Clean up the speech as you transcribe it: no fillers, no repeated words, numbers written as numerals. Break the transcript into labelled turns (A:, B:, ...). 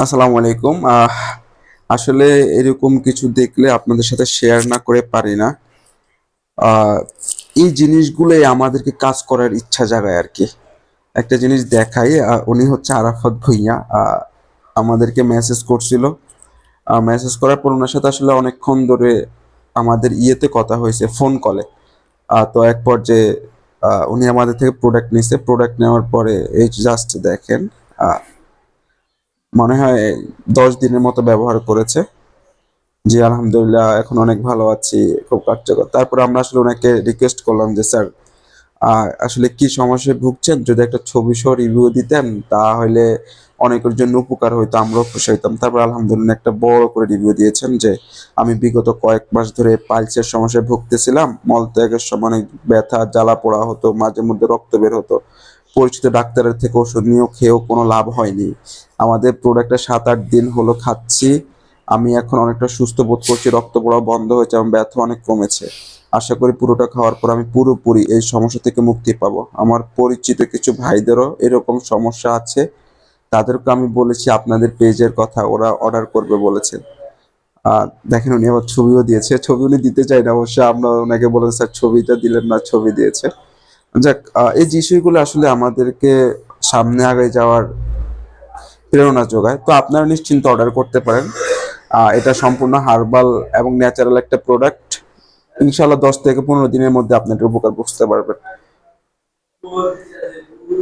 A: আসসালামু আলাইকুম। আসলে এরকম কিছু দেখলে আপনাদের সাথে শেয়ার না করে পারি না। আহ, এই জিনিসগুলোই আমাদেরকে কাজ করার ইচ্ছা জাগায় আর কি। একটা জিনিস দেখাই, উনি হচ্ছে আরাফাত ভুঁইয়া। আমাদেরকে মেসেজ করছিল। মেসেজ করার পর ওনার সাথে আসলে অনেকক্ষণ ধরে আমাদের ইয়েতে কথা হয়েছে, ফোন কলে। তো এক পর্যায়ে উনি আমাদের থেকে প্রোডাক্ট নিছে। প্রোডাক্ট নেওয়ার পরে এই জাস্ট দেখেন, আহ, মনে হয় 10 দিনের মতো ব্যবহার করেছে। জি, আলহামদুলিল্লাহ এখন অনেক ভালো আছি, খুব কার্যকর। তারপর আমরা আসলে ওনাকে রিকোয়েস্ট করলাম যে স্যার, আসলে কি সমস্যায় ভুগছেন, যদি একটা ছবি সহ রিভিউ দিতেন তাহলে অনেকের জন্য উপকার হইতো, আমরাও খুশি হইতাম। তারপর আলহামদুলিল্লাহ একটা বড় করে রিভিউ দিয়েছেন যে আমি বিগত কয়েক মাস ধরে পাইলসের সমস্যায় ভুগতেছিলাম। মলত্যাগের সময় অনেক ব্যথা, জ্বালা পোড়া হতো, মাঝে মধ্যে রক্ত বের হতো। পরিচিত ডাক্তারের থেকে ওষুধ নিয়েও খেয়েও কোনো লাভ হয়নি। আমাদের প্রোডাক্টটা 7-8 দিন হলো খাচ্ছি। আমি এখন অনেকটা সুস্থ বোধ করছি, রক্ত পড়া বন্ধ হয়েছে, এবং ব্যথা অনেক কমেছে। আশা করি পুরোটা খাওয়ার পর আমি পুরোপুরি এই সমস্যা থেকে মুক্তি পাবো। আমার পরিচিত কিছু ভাইদেরও এরকম সমস্যা আছে, তাদেরকে আমি বলেছি আপনাদের পেজের কথা, ওরা অর্ডার করবে বলেছে। দেখেন উনি আবার ছবিও দিয়েছে। ছবি উনি দিতে চাই না অবশ্য, আমরা ওনাকে বলেছি স্যার ছবিটা দিলেন না, ছবি দিয়েছে। যাক, এই বিষয়গুলো আসলে আমাদেরকে সামনে আগে যাওয়ার প্রেরণা যোগায়। তো আপনারা নিশ্চিন্তে অর্ডার করতে পারেন। এটা সম্পূর্ণ হার্বাল এবং ন্যাচারাল একটা প্রোডাক্ট। ইনশাল্লাহ 10 থেকে 15 দিনের মধ্যে আপনি এটার উপকার বুঝতে পারবেন।